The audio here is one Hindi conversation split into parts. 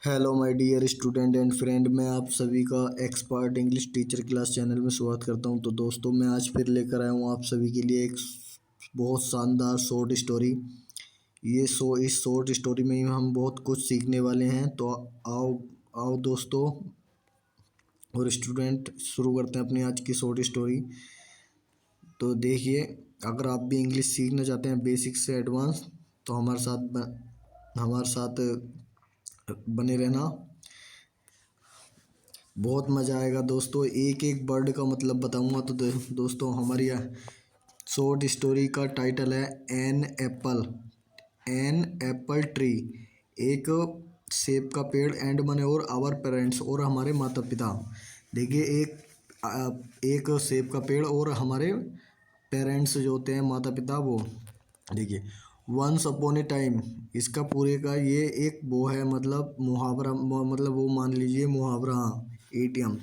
Hello my dear student and friend, मैं आप सभी का expert English teacher class channel में स्वागत करता हूं। तो दोस्तों, मैं आज फिर लेकर आया हूं आप सभी के लिए एक बहुत शानदार शॉर्ट स्टोरी। इस शॉर्ट स्टोरी में ही हम बहुत कुछ सीखने वाले हैं। तो आओ आओ दोस्तों और स्टूडेंट, शुरू करते हैं अपनी आज की शॉर्ट स्टोरी। तो देखिए, अगर आप भी इंग्लिश सीखना चाहते हैं बेसिक से एडवांस, तो हमारे साथ बने रहना। बहुत मज़ा आएगा दोस्तों। एक एक वर्ड का मतलब बताऊंगा। तो दोस्तों, हमारी शॉर्ट स्टोरी का टाइटल है एन एप्पल ट्री। एक सेब का पेड़, एंड मने और आवर पेरेंट्स, और हमारे माता पिता। देखिए, एक सेब का पेड़ और हमारे पेरेंट्स जो होते हैं, माता पिता, वो देखिए। वंस अपॉन ए टाइम, इसका पूरे का ये एक वो है, मतलब मुहावरा, मतलब वो मान लीजिए मुहावरा, हाँ, एटीएम।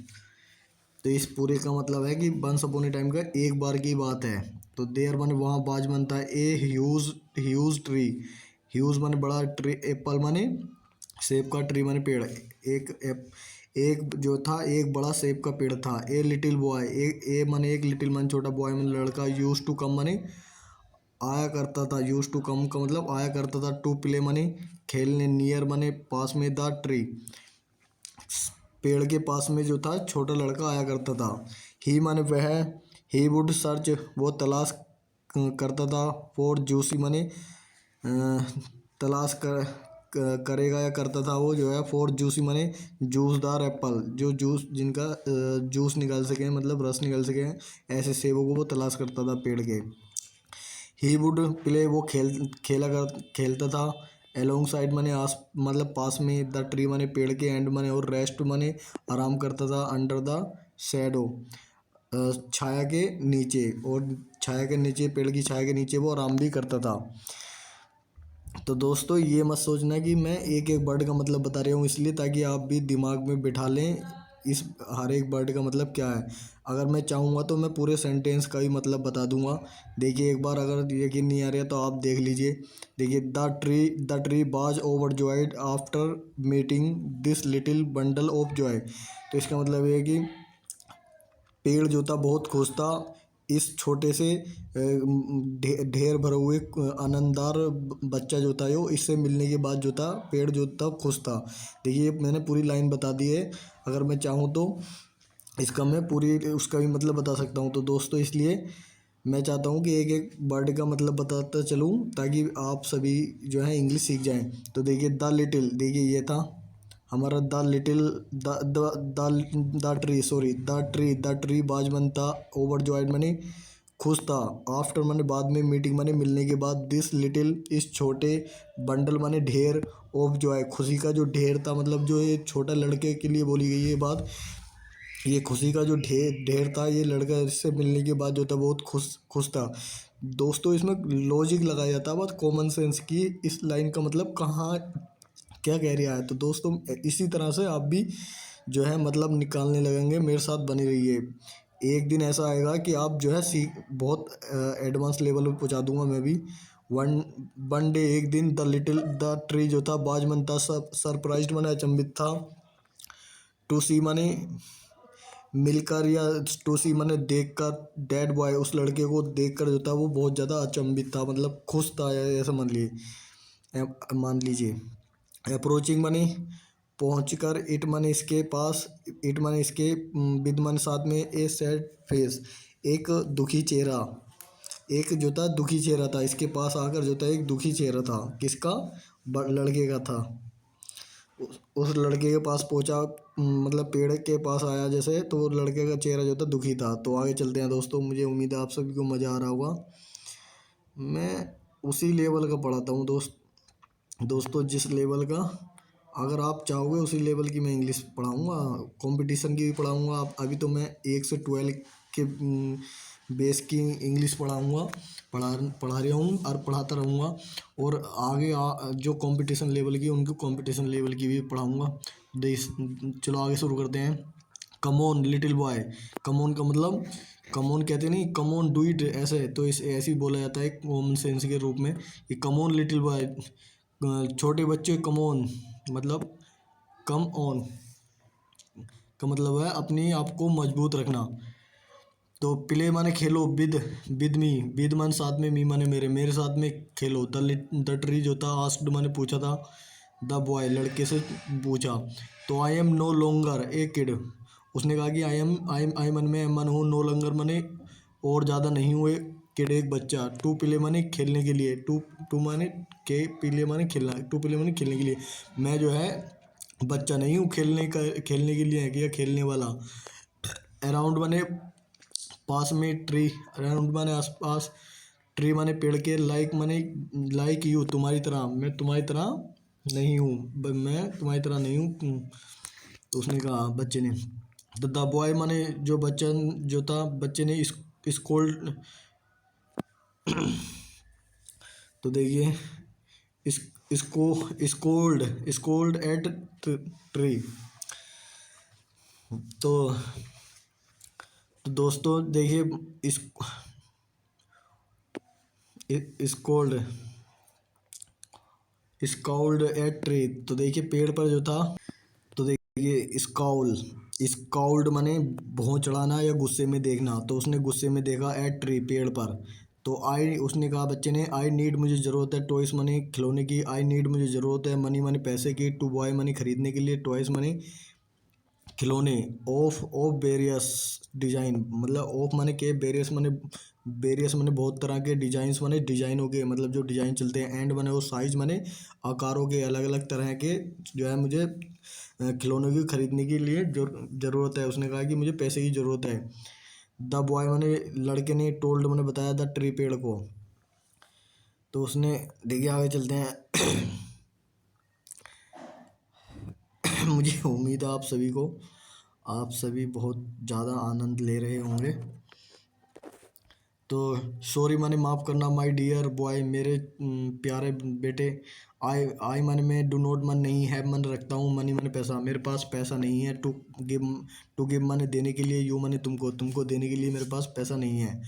तो इस पूरे का मतलब है कि वंस अपॉन ए टाइम का एक बार की बात है। तो देयर मन, वहाँ बाज बनता है a huge huge tree. Huge माने बड़ा, ट्री एप्पल माने सेब का, ट्री माने पेड़। एक जो था, एक बड़ा सेब का पेड़ था। ए लिटिल बॉय, ए माने एक, लिटिल माने छोटा, बॉय माने लड़का, यूज टू कम माने आया करता था। यूज टू कम का मतलब आया करता था। टू प्ले माने खेलने, नियर माने पास में, द ट्री पेड़ के पास में जो था छोटा लड़का आया करता था। ही माने वह, ही वुड सर्च वो तलाश करता था। फॉर जूसी माने तलाश करेगा या करता था वो जो है। फॉर जूसी माने जूसदार एप्पल, जो जूस जिनका जूस निकाल सके, मतलब रस निकाल सके, ऐसे सेबों को वो तलाश करता था पेड़ के। ही वुड प्ले, वो खेलता था। एलोंग साइड माने आस, मतलब पास में, द ट्री माने पेड़ के, एंड माने और, रेस्ट माने आराम करता था, अंडर द शेडो छाया के नीचे, और छाया के नीचे, पेड़ की छाया के नीचे वो आराम भी करता था। तो दोस्तों, ये मत सोचना कि मैं एक एक वर्ड का मतलब बता रहा हूँ, इसलिए ताकि आप भी दिमाग में बिठा लें इस हर एक वर्ड का मतलब क्या है। अगर मैं चाहूँगा तो मैं पूरे सेंटेंस का ही मतलब बता दूंगा। देखिए, एक बार अगर यकीन नहीं आ रहा तो आप देख लीजिए। देखिए, द ट्री बाज over joyed after meeting this little bundle of Joy. तो इसका मतलब ये है कि पेड़ जो था बहुत खुश था इस छोटे से ढेर भरे हुए आनंददार बच्चा जो था, यो इससे मिलने के बाद जो था, पेड़ जो था खुश था। देखिए, मैंने पूरी लाइन बता दी है। अगर मैं चाहूँ तो इसका मैं पूरी उसका भी मतलब बता सकता हूँ। तो दोस्तों, इसलिए मैं चाहता हूँ कि एक एक वर्ड का मतलब बताता चलूँ, ताकि आप सभी जो है इंग्लिश सीख जाएं। तो देखिए, द लिटिल, देखिए ये था हमारा द लिटिल, द ट्री बाज बनता, ओवर जॉयड मनी खुश था, आफ्टर माने बाद में, मीटिंग माने मिलने के बाद, दिस लिटिल इस छोटे, बंडल माने ढेर, ऑफ जॉय खुशी का जो ढेर था, मतलब जो ये छोटा लड़के के लिए बोली गई ये बात। ये खुशी का जो ढेर ढेर था, ये लड़का इससे मिलने के बाद जो था बहुत खुश खुश था। दोस्तों, इसमें लॉजिक लगाया जाता है, बहुत कॉमन सेंस की इस लाइन का मतलब कहाँ क्या कह रहा है। तो दोस्तों, इसी तरह से आप भी जो है मतलब निकालने लगेंगे। मेरे साथ बनी रहिए। एक दिन ऐसा आएगा कि आप जो है सीख बहुत एडवांस लेवल पर पहुंचा दूंगा मैं भी। वन वन डे, एक दिन, द ट्री जो था बाजमन था, सरप्राइज्ड माने अचंभित था। टू सी माने मिलकर, या टू सी माने देखकर, डेड बॉय उस लड़के को देखकर जो था वो बहुत ज़्यादा अचंभित था, मतलब खुश था, ऐसा मान लीजिए। अप्रोचिंग मनी पहुँच कर, इट मनी इसके पास, इट मनी इसके, विद मन साथ में, ए सैड फेस एक दुखी चेहरा। एक जो था दुखी चेहरा था, इसके पास आकर जो था एक दुखी चेहरा था। किसका? लड़के का था। उस लड़के के पास पहुंचा, मतलब पेड़ के पास आया जैसे, तो वो लड़के का चेहरा जो था दुखी था। तो आगे चलते हैं दोस्तों। मुझे उम्मीद है आप सभी को मज़ा आ रहा होगा। मैं उसी लेवल का पढ़ाता हूँ दोस्तों, जिस लेवल का अगर आप चाहोगे उसी लेवल की मैं इंग्लिश पढ़ाऊँगा, कंपटीशन की भी पढ़ाऊँगा। आप अभी तो मैं 1 से 12 के बेस की इंग्लिश पढ़ा रहा हूँ और पढ़ाता रहूँगा। और आगे जो कंपटीशन लेवल की, उनको कंपटीशन लेवल की भी पढ़ाऊँगा। चलो आगे शुरू करते हैं। Come on little boy. कमोन का मतलब, कमोन कहते नहीं, कमोन डू इट, ऐसे तो इस ऐसे ही बोला जाता है कॉमन सेंस के रूप में। ये कमोन लिटिल बॉय, छोटे बच्चे, कमोन मतलब कम ऑन का मतलब है अपनी आप को मजबूत रखना। तो प्ले माने खेलो, विद मी, विद मान साथ में, मी माने मेरे, मेरे साथ में खेलो। द ट्री जो था, आस्क्ड माने पूछा था, द बॉय लड़के से पूछा। तो I am no longer a kid, उसने कहा कि आई मन में मन हूँ, नो लॉन्गर माने और ज़्यादा नहीं हुए, किड एक बच्चा, टू प्ले माने खेलने के लिए, टू माने के, प्ले माने खेलना, टू प्ले माने खेलने के लिए, मैं जो है बच्चा नहीं हूँ खेलने के लिए है कि या खेलने वाला। अराउंड माने पास में, ट्री अराउंड माने आसपास, ट्री माने पेड़ के, लाइक माने लाइक यू तुम्हारी तरह, मैं तुम्हारी तरह नहीं हूँ, मैं तुम्हारी तरह नहीं हूँ। तो उसने कहा बच्चे ने, तो द बॉय माने जो बच्चा जो था, बच्चे ने स्कोल्ड, तो देखिए इस इसको स्कोल्ड एट ट्री। तो दोस्तों देखिए स्कोल्ड स्काउल्ड एट ट्री, तो देखिए पेड़ पर जो था, तो देखिए स्काउल्ड माने भौं चढ़ाना या गुस्से में देखना, तो उसने गुस्से में देखा एट ट्री पेड़ पर। तो उसने कहा बच्चे ने, आई नीड मुझे ज़रूरत है, टॉयस मनी खिलौने की, आई नीड मुझे ज़रूरत है, मनी मनी पैसे की, टू बॉय मनी खरीदने के लिए, टॉयस मनी खिलौने, ऑफ वेरियस डिजाइन, मतलब ऑफ माने के, वेरियस माने बहुत तरह के, डिजाइंस माने डिजाइनों के, मतलब जो डिजाइन चलते हैं, एंड माने वो साइज माने आकारों के, अलग अलग तरह के जो है मुझे खिलौनों की खरीदने के लिए जो ज़रूरत है। उसने कहा कि मुझे पैसे की ज़रूरत है। द बॉय माने लड़के ने, टोल्ड मैंने बताया द ट्री पेड़ को। तो उसने देखिए आगे चलते हैं। मुझे उम्मीद है आप सभी बहुत ज़्यादा आनंद ले रहे होंगे। तो सॉरी माने माफ़ करना, माय डियर बॉय मेरे प्यारे बेटे, आई मन में डू नॉट मन नहीं है, मन रखता हूँ, मनी माने पैसा, मेरे पास पैसा नहीं है, टू गिव माने देने के लिए, यू माने तुमको देने के लिए मेरे पास पैसा नहीं है।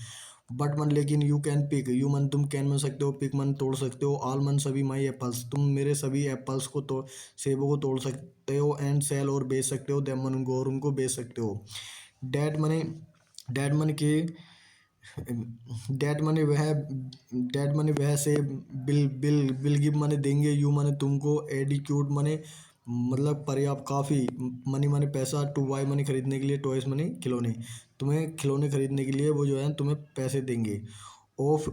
बट मन लेकिन यू कैन पिक, यू मन तुम कैन मन सकते हो, पिक मन तोड़ सकते हो, ऑल मन सभी माई एप्पल्स, तुम मेरे सभी एप्पल्स को तोड़, सेबों को तोड़ सकते हो, एंड सेल और बेच सकते हो, देम मन उनको और उनको बेच सकते हो। डैट मने डैट मन के डैट मनी वह से, बिल गिव मनी देंगे, यू मनी तुमको, एडिक्यूट मनी मतलब पर्याप्त, काफ़ी, मनी मनी पैसा, टू बाई मनी खरीदने के लिए, टॉयस मनी खिलौने, तुम्हें खिलौने खरीदने के लिए वो जो है तुम्हें पैसे देंगे। ऑफ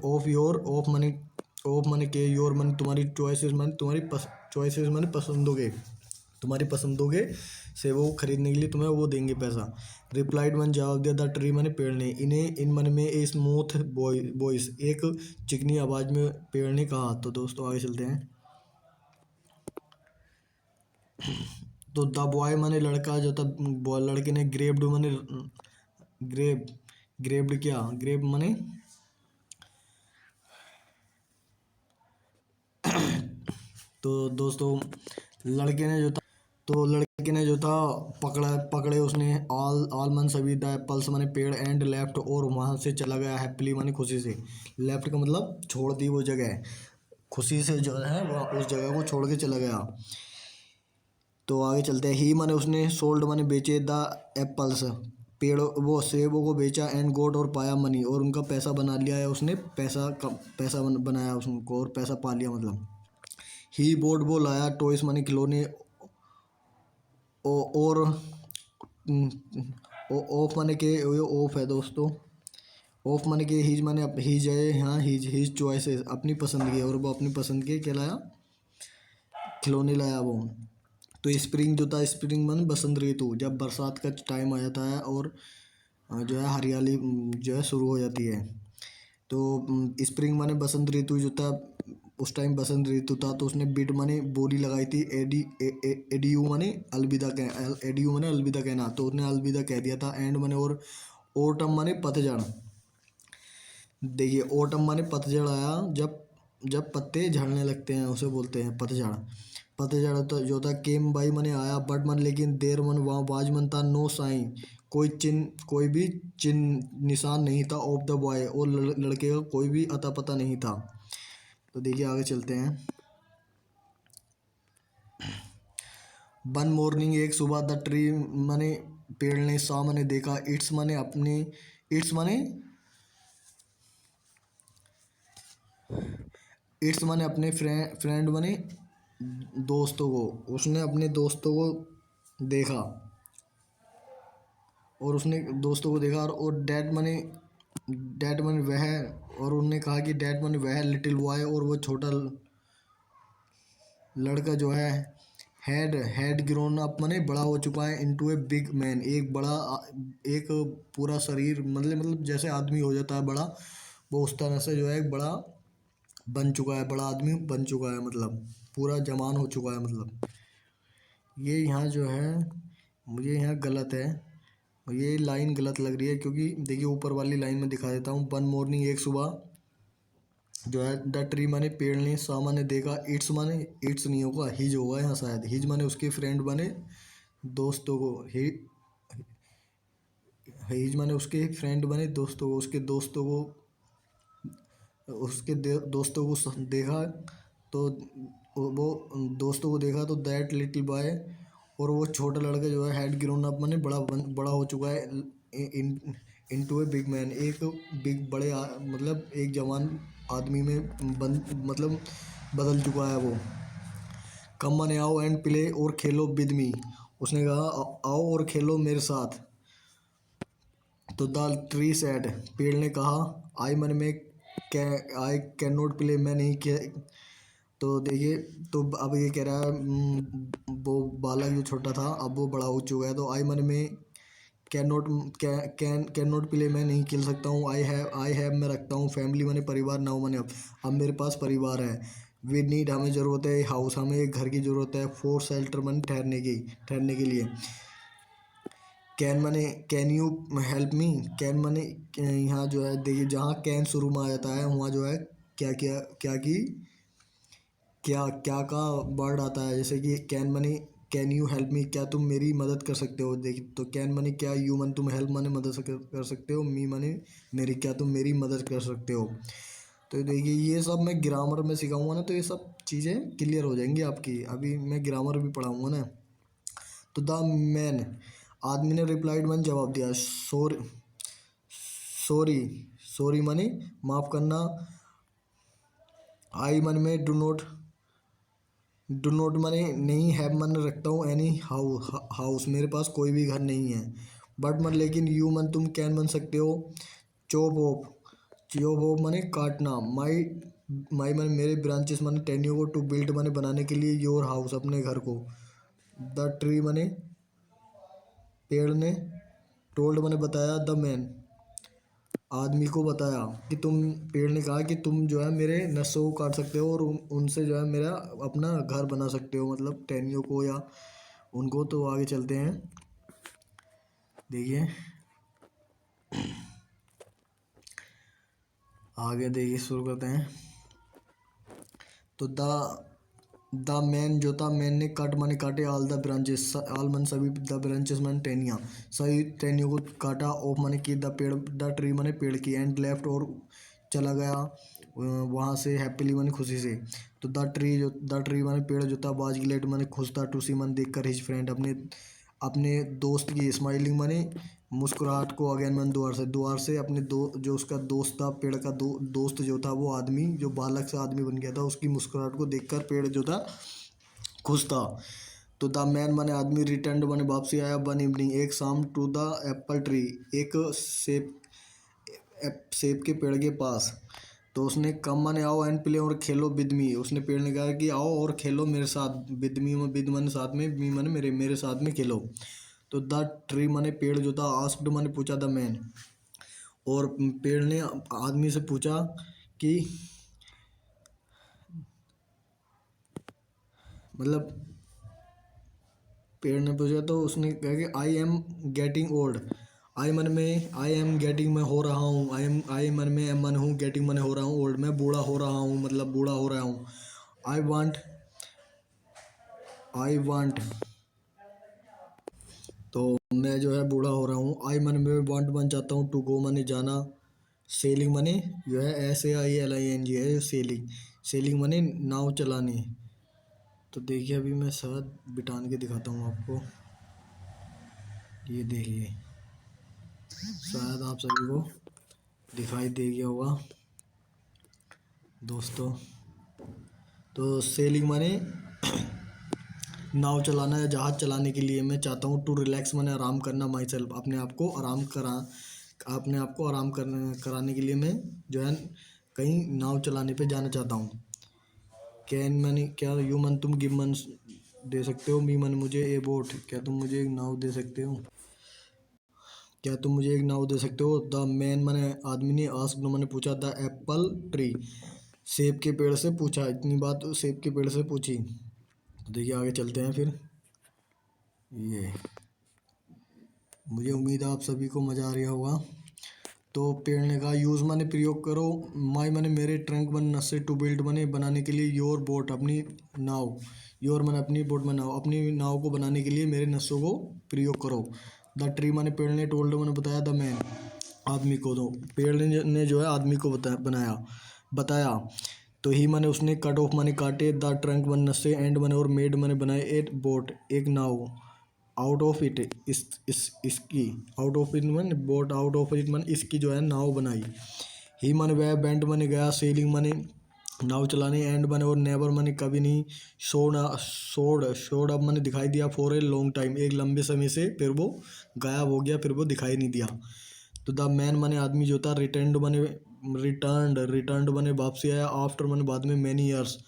मनी के, योर मनी तुम्हारी, चॉइसेस मनी तुम्हारी चॉइसेस मनी पसंदों के, तुम्हारी पसंदों के से वो खरीदने के लिए तुम्हें वो देंगे पैसा। रिप्लाइड मन जवाब दिया द ट्री मैंने पेड़ ने, इन्हें इन मन में ए स्मूथ वॉइस एक चिकनी आवाज़ में पेड़ ने कहा। तो दोस्तों आगे चलते हैं। तो द बॉय माने लड़का जो था, लड़के ने ग्रेब्ड माने ग्रेब्ड क्या, ग्रेब माने तो दोस्तों लड़के ने जो था पकड़े उसने ऑल मन सभी द एप्पल्स माने पेड़, एंड लेफ्ट और वहाँ से चला गया, हैप्पीली माने खुशी से, लेफ्ट का मतलब छोड़ दी वो जगह, खुशी से जो है वह उस जगह को छोड़ के चला गया। तो आगे चलते हैं। ही माने उसने, सोल्ड माने बेचे, द एप्पल्स पेड़ वो सेबों को बेचा, एंड गोट और पाया मनी और उनका पैसा बना लिया है उसने, पैसा बनाया उसको और पैसा पा लिया मतलब। ही बोट वो लाया, टॉयस माने खिलौने, और ऑफ माने के, ये ऑफ है दोस्तों, ऑफ माने के, हीज माने हीज है यहाँ, हीज चॉइसेस अपनी पसंद के, और वो अपनी पसंद के क्या लाया, खिलौने लाया वो। तो स्प्रिंग जो था, स्प्रिंग माने बसंत ऋतु, जब बरसात का टाइम आ जाता है और जो है हरियाली जो है शुरू हो जाती है। तो स्प्रिंग माने बसंत ऋतु जो था, उस टाइम बसंत ऋतु था, तो उसने बिट माने बोली लगाई थी, एडीयू माने अलविदा एडीयू माने अलविदा कहना, तो उसने अलविदा कह दिया था। एंड माने और ओटम माने पतझड़, देखिए ओटम माने पतझड़ आया, जब पत्ते झड़ने लगते हैं उसे बोलते हैं पतझड़। पतझड़ तो जो था, केम बाई माने आया, बट मन लेकिन देर मन वहाँ बाज मन था, नो साइन कोई भी चिन्ह निशान नहीं था, ऑफ द बॉय और लड़के का कोई भी अता पता नहीं था। तो देखिए आगे चलते हैं। वन मॉर्निंग एक सुबह द ट्री माने पेड़ ने सामने देखा, इट्स माने अपने, इट्स माने इट्स माने अपने फ्रेंड माने दोस्तों को, उसने अपने दोस्तों को देखा, और उसने दोस्तों को देखा, और डैड माने वह, और उन्होंने कहा कि डैड माने वह लिटिल बॉय, और वो छोटा लड़का जो है, हैड ग्रोन अप माने बड़ा हो चुका है, इनटू ए बिग मैन, एक पूरा शरीर, मतलब जैसे आदमी हो जाता है बड़ा, वो उस तरह से जो है एक बड़ा बन चुका है, बड़ा आदमी बन चुका है, मतलब पूरा जवान हो चुका है मतलब। ये यहाँ जो है, मुझे यहाँ गलत है, ये लाइन गलत लग रही है, क्योंकि देखिए ऊपर वाली लाइन में दिखा देता हूँ। वन मॉर्निंग एक सुबह जो है द ट्री माने पेड़ ने सामने देखा, इट्स माने इट्स नहीं होगा, हिज होगा यहाँ शायद, हिज माने उसके फ्रेंड माने दोस्तों को, हिज माने उसके फ्रेंड बने दोस्तों को, उसके दोस्तों को, दोस्तों को देखा, तो वो दोस्तों को देखा तो दैट लिटिल बॉय, और वो छोटा लड़का जो है हैड ग्रोन अप माने बड़ा हो चुका है, in into a big man, एक बिग मतलब एक जवान आदमी में मतलब बदल चुका है वो। कम माने आओ एंड प्ले और खेलो विद मी, उसने कहा आओ और खेलो मेरे साथ। तो द ट्री सेड, पेड़ ने कहा, आई मन में आई कैन नॉट प्ले, मैं नहीं किया। तो देखिए, तो अब ये कह रहा है वो बालक जो छोटा था अब वो बड़ा हो चुका है, तो आई मन में कैन नॉट प्ले, मैं नहीं खेल सकता हूँ। आई हैव मैं रखता हूँ, फैमिली मैंने परिवार, नाउ मैंने अब मेरे पास परिवार है। वी नीड हमें ज़रूरत है, हाउस हमें एक घर की ज़रूरत है, फोर शेल्टर मन ठहरने के लिए। कैन मने can you help me, can मने यहाँ जो है देखिए, जहाँ कैन शुरू में आ जाता है वहाँ जो है क्या क्या क्या की क्या क्या का वर्ड आता है, जैसे कि can money, can you help me, क्या तुम मेरी मदद कर सकते हो। देखिए, तो कैन मनी क्या, यू मन तुम, हेल्प मने मदद कर सकते हो, मी मने मेरी, क्या तुम मेरी मदद कर सकते हो। तो देखिए, ये सब मैं ग्रामर में सिखाऊंगा ना, तो ये सब चीज़ें क्लियर हो जाएंगी आपकी, अभी मैं ग्रामर भी पढ़ाऊंगा ना। तो द मैन, आदमी ने रिप्लाइड मन जवाब दिया, सॉरी, सॉरी मनी माफ़ करना, आई मन में डू नोट मने नहीं, हैव मन रखता हूँ, एनी हाउस मेरे पास कोई भी घर नहीं है, बट मन लेकिन, यू मन तुम, कैन बन सकते हो, चॉप ऑफ मने काटना, माई मन मेरे, ब्रांचेस मने टेन्यू को, टू बिल्ड मने बनाने के लिए, योर हाउस अपने घर को, द ट्री मने पेड़ ने, टोल्ड मने बताया, द मैन आदमी को बताया, कि तुम, पेड़ ने कहा कि तुम जो है मेरे नसों को काट सकते हो, और उनसे जो है मेरा अपना घर बना सकते हो, मतलब टहनियों को या उनको। तो आगे चलते हैं, देखिए आगे देखिए शुरू करते हैं। तो द मैन जो था, मैन ने कट माने काटे, ऑल द ब्रांचेस, ऑल मन सभी, द ब्रांचेस मन टहनियाँ, सही टहनियों को काटा, ऑफ माने की, द पेड़, द ट्री माने पेड़ की, एंड लेफ्ट और चला गया वहाँ से, हैप्पीली माने खुशी से। तो द ट्री माने पेड़ जो था, बाज गिलेट माने खुश था, टू सी मन देख कर, हिज फ्रेंड अपने अपने दोस्त की, स्माइलिंग माने मुस्कुराहट को, अगेन मन द्वार से अपने जो उसका दोस्त था, पेड़ का दोस्त जो था, वो आदमी जो बालक से आदमी बन गया था, उसकी मुस्कुराहट को देखकर पेड़ जो था खुश था। तो द मैन माने आदमी, रिटर्न माने वापसी आया, वन इवनिंग एक शाम, टू द एप्पल ट्री एक सेब के पेड़ के पास। तो उसने कम माने आओ एंड प्ले और खेलो विद मी, उसने पेड़ ने कहा कि आओ और खेलो मेरे साथ, विद मी विद माने साथ में, मी माने मेरे साथ में खेलो। तो द ट्री माने पेड़ जो था, आस्क्ड माने पूछा, द मैन, और पेड़ ने आदमी से पूछा कि मतलब पेड़ ने पूछा, तो उसने कहा कि I am getting old, I am getting मैं हो रहा हूँ, आई मन में मन हूँ, गेटिंग मन हो रहा हूँ, ओल्ड मैं बूढ़ा हो रहा हूँ, मतलब बूढ़ा हो रहा हूँ। आई वांट तो मैं जो है बूढ़ा हो रहा हूँ, आई मन में वांट बन जाता हूँ, टू गो मने जाना, सेलिंग मने जो है SAILING है, सेलिंग मने नाव चलानी, तो देखिए अभी मैं शायद बिठान के दिखाता हूँ आपको। ये देखिए, शायद आप सभी को दिखाई दे गया होगा दोस्तों। तो सेलिंग माने नाव चलाना या जहाज़ चलाने के लिए मैं चाहता हूँ टू रिलैक्स माने आराम करना, माई सेल्फ अपने आप को आराम कराने के लिए मैं जो है कहीं नाव चलाने पे जाना चाहता हूँ। कैन मनी क्या यू मन तुम गिव मन दे सकते हो, मी मन मुझे ए बोट क्या तुम मुझे एक नाव दे सकते हो, क्या तुम मुझे एक नाव दे सकते हो। द मैन मैंने आदमी ने आस्क्ड मैंने पूछा, द एप्पल ट्री सेब के पेड़ से पूछा, इतनी बात सेब के पेड़ से पूछी। तो देखिए आगे चलते हैं फिर। ये मुझे उम्मीद है आप सभी को मज़ा आ रहा होगा। तो पेड़ ने कहा यूज़ माने प्रयोग करो, माई माने मेरे, ट्रंक बन नस्से टू बिल्ड माने बनाने के लिए, योर बोट अपनी नाव, योर माने अपनी बोट बनाओ, अपनी नाव को बनाने के लिए मेरे नस्सों को प्रयोग करो। द ट्री माने पेड़ ने, टोल्ड मैंने बताया, द मैन आदमी को, दो पेड़ ने जो है आदमी को बताया। तो ही माने उसने, कट ऑफ माने काटे, द ट्रंक मन नस्से, एंड माने और, मेड माने बनाए, एट बोट एक नाव, आउट ऑफ इट इसकी, आउट ऑफ इट मन बोट, आउट ऑफ इट मन इसकी जो है नाव बनाई। ही मन वह, बैंड माने गया, सेलिंग माने नाव चलाने, एंड माने और, नेवर माने कभी नहीं, शोड अब मैंने दिखाई दिया, फॉर ए लॉन्ग टाइम एक लंबे समय से, फिर वो गायब हो गया, फिर वो दिखाई नहीं दिया। तो द मैन माने आदमी जो था, रिटर्न्ड माने वापसी आया, आफ्टर माने बाद में, मैनी ईयर्स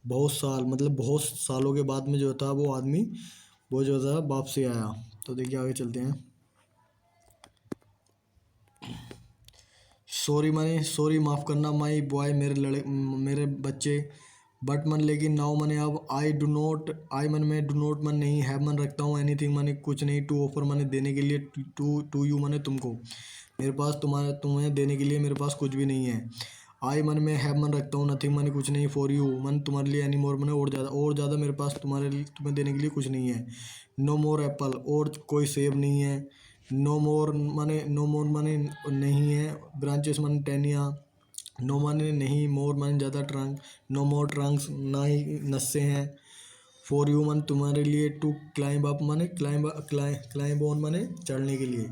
बहुत साल मतलब बहुत सालों के बाद में जो था वो आदमी वो जो था वापसी आया। तो देखिए आगे चलते हैं। सॉरी माने सॉरी माफ़ करना, माई बॉय मेरे बच्चे, बट मन लेकिन, नाउ मने अब, आई मन में, डू नॉट मन नहीं, हैव मन रखता हूँ, एनीथिंग मने कुछ नहीं, टू ऑफर मने देने के लिए, टू यू मने तुमको, मेरे पास तुम्हें देने के लिए मेरे पास कुछ भी नहीं है। आई मन में, हैव मन रखता हूँ, नथिंग मने कुछ नहीं, फॉर यू मन तुम्हारे लिए, एनी मोर मने और ज़्यादा मेरे पास तुम्हें देने के लिए कुछ नहीं है। नो मोर एप्पल और कोई सेब नहीं है। नो मोर माने नहीं है, ब्रांचेस माने टहनियाँ, नो माने नहीं, मोर माने ज़्यादा, ट्रंक नो मोर ट्रंक्स ना ही नस्से हैं, फॉर यू माने तुम्हारे लिए, टू क्लाइंब अप माने क्लाइंब ऑन माने चढ़ने के लिए।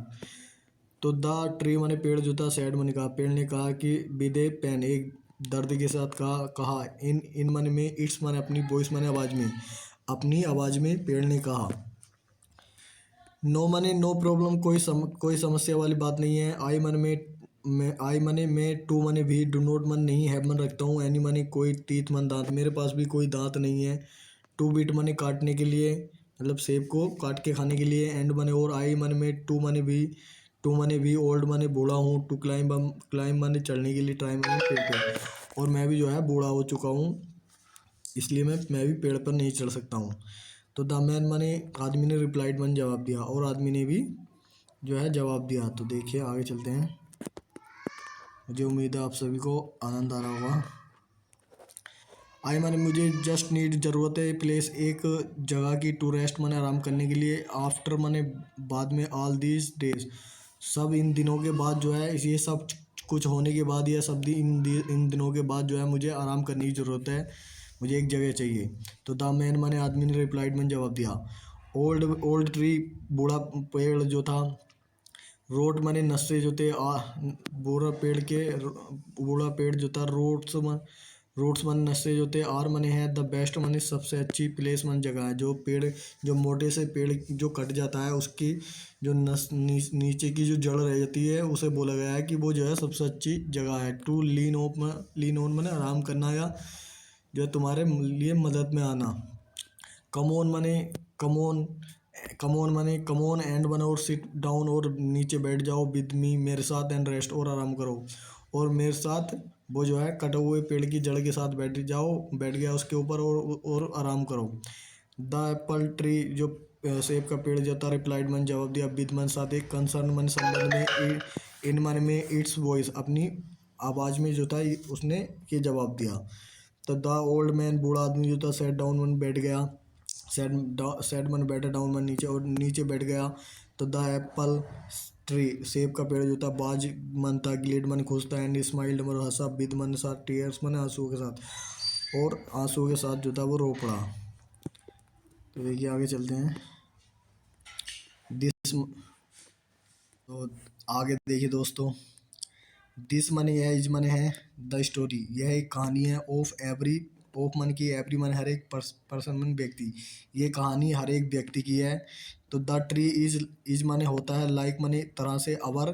तो द ट्री माने पेड़ जो था, सैड माने कहा, पेड़ ने कहा कि, विदे पेन एक दर्द के साथ कहा इन माने में, इट्स माने अपनी, वॉइस माने आवाज़ में, अपनी आवाज़ में पेड़ ने कहा। नो मने नो प्रॉब्लम कोई समस्या वाली बात नहीं है। आई मने मैं, टू मने भी, डू नॉट मन नहीं, हैव मन रखता हूँ, एनी मने कोई, टीथ मन दांत, मेरे पास भी कोई दांत नहीं है। टू बीट मने काटने के लिए मतलब सेब को काट के खाने के लिए, एंड मने और, आई मन में, टू मने भी, ओल्ड मने बूढ़ा हूँ, टू क्लाइंब मने चढ़ने के लिए, ट्राई मने पेड़ पे, और मैं भी जो है बूढ़ा हो चुका हूँ, इसलिए मैं भी पेड़ पर नहीं चढ़ सकता हूँ। तो द मैन माने आदमी ने, रिप्लाइड मन जवाब दिया, और आदमी ने भी जो है जवाब दिया। तो देखिए आगे चलते हैं। मुझे उम्मीद है आप सभी को आनंद आ रहा होगा। आई माने मुझे, जस्ट नीड ज़रूरत है, प्लेस एक जगह की, टू रेस्ट माने आराम करने के लिए, आफ्टर माने बाद में, ऑल दीज डेज सब इन दिनों के बाद जो है, ये सब कुछ होने के बाद, या सब इन दिनों के बाद जो है मुझे आराम करने की ज़रूरत है, मुझे एक जगह चाहिए। तो द मैन माने आदमी ने, रिप्लाइड मैंने जवाब दिया, ओल्ड ट्री बूढ़ा पेड़ जो था, रोट माने नस्से जो थे, बूढ़ा पेड़ जो था, रूट्स मन नस्से जो थे, आर मने है, द बेस्ट मने सबसे अच्छी, प्लेस मन जगह है, जो पेड़ जो मोटे से पेड़ जो कट जाता है उसकी जो नीचे की जो जड़ रह जाती है, उसे बोला गया है कि वो जो है सबसे अच्छी जगह है। टू लीन ऑन मने आराम करना, या जो है तुम्हारे लिए मदद में आना। कमोन मने कमोन कमोन मने कमोन, एंड बनो और, सिट डाउन और नीचे बैठ जाओ, विद मी मेरे साथ, एंड रेस्ट और आराम करो, और मेरे साथ वो जो है कटे हुए पेड़ की जड़ के साथ बैठ गया उसके ऊपर, और आराम करो। द एप्पल ट्री जो सेब का पेड़ जो था, रिप्लाइड मन जवाब दिया, विद मन साथ, एक कंसर्न मन संबंध में, इन मन में, इट्स वॉइस अपनी आवाज़ में जो था उसने ये जवाब दिया। तो द ओल्ड मैन बूढ़ा आदमी जो था, सेट डाउन मन बैठ गया, सेट मन बैठा, डाउन मन नीचे, और नीचे बैठ गया। तो द एप्पल ट्री सेब का पेड़ जो था, बाज मन था, ग्लेड मन खुश था, एंड स्माइल्ड मन हंसा, विद मन साथ, टीयर्स मन आंसुओं के साथ, और आंसुओं के साथ जो था वो रो पड़ा। तो देखिए आगे चलते हैं। दिस तो आगे देखिए दोस्तों, दिस मनी है इज मनी है द स्टोरी, यह एक कहानी है ऑफ मन की, एवरी मन हर एक पर्सन मन व्यक्ति, ये कहानी हर एक व्यक्ति की है। तो द ट्री इज मने होता है लाइक मने तरह से अवर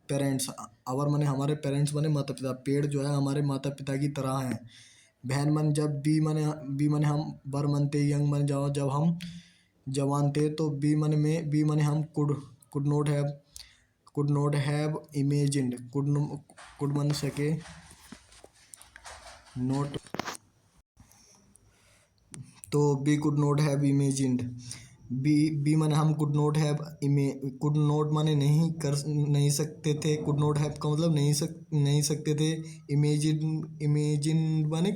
पेरेंट्स, अवर मने हमारे पेरेंट्स मने माता पिता, पेड़ जो है हमारे माता पिता की तरह है। बहन मन जब बी मने हम, बर मनते यंग मन जब हम जवान थे, तो बी मने हम could not have imagined, could मन सके, नोट, तो be could not have imagined, be माने हम कुड नॉट माने नहीं सकते थे, कुड नॉट हैव का मतलब नहीं सकते थे, इमेजिन माने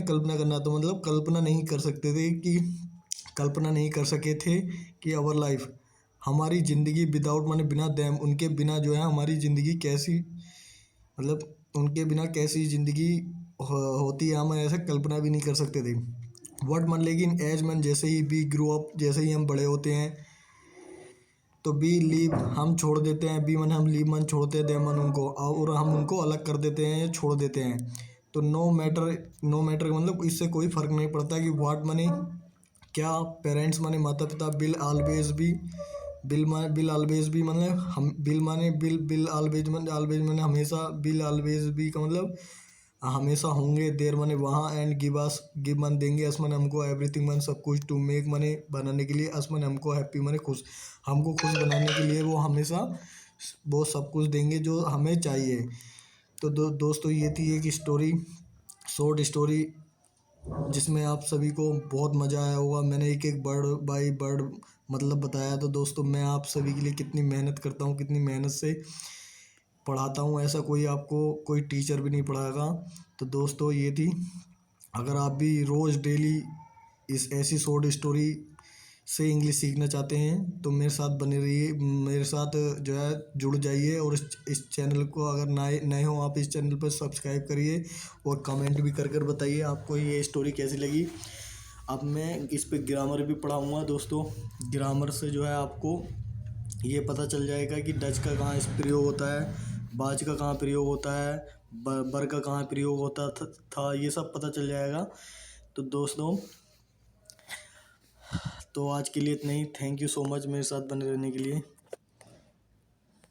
कल्पना करना, तो मतलब कल्पना नहीं कर सके थे कि अवर लाइफ, हमारी ज़िंदगी विदाउट माने बिना देम, उनके बिना जो है हमारी ज़िंदगी कैसी, मतलब उनके बिना कैसी ज़िंदगी होती है, हम ऐसा कल्पना भी नहीं कर सकते थे। वर्ड मन, लेकिन एज मन जैसे ही वी ग्रो अप, जैसे ही हम बड़े होते हैं, तो बी लीव हम छोड़ देते हैं, बी मन हम लीव मन छोड़ते हैं, दे मन उनको, और हम उनको अलग कर देते हैं या छोड़ देते हैं। तो नो मैटर मतलब इससे कोई फ़र्क नहीं पड़ता कि वाट मनी क्या, पेरेंट्स माने माता पिता, बिल ऑलवेज भी मतलब हम, बिल ऑलवेज माने हमेशा, बिल ऑलवेज भी का मतलब हमेशा होंगे, देर माने वहाँ, एंड गिव मन देंगे, अस माने हमको, एवरीथिंग मन सब कुछ, टू मेक माने बनाने के लिए, अस माने हमको, हैप्पी माने खुश, हमको खुश बनाने के लिए वो हमेशा वो सब कुछ देंगे जो हमें चाहिए। तो दोस्तों ये थी एक स्टोरी, शॉर्ट स्टोरी, जिसमें आप सभी को बहुत मज़ा आया होगा। मैंने एक एक वर्ड बाय वर्ड मतलब बताया। तो दोस्तों मैं आप सभी के लिए कितनी मेहनत करता हूँ, कितनी मेहनत से पढ़ाता हूँ, ऐसा कोई आपको कोई टीचर भी नहीं पढ़ाएगा। तो दोस्तों ये थी, अगर आप भी रोज़ डेली इस ऐसी शॉर्ट स्टोरी से इंग्लिश सीखना चाहते हैं तो मेरे साथ बने रहिए, मेरे साथ जो है जुड़ जाइए, और इस चैनल को अगर नए नए हो आप, इस चैनल पर सब्सक्राइब करिए, और कमेंट भी कर बताइए आपको ये स्टोरी कैसी लगी। अब मैं इस पे ग्रामर भी पढ़ाऊँगा दोस्तों, ग्रामर से जो है आपको ये पता चल जाएगा कि डच का कहाँ इस प्रयोग होता है, बाज का कहाँ प्रयोग होता है, बर का कहाँ प्रयोग होता था, ये सब पता चल जाएगा। तो दोस्तों तो आज के लिए इतना ही, थैंक यू सो मच मेरे साथ बने रहने के लिए।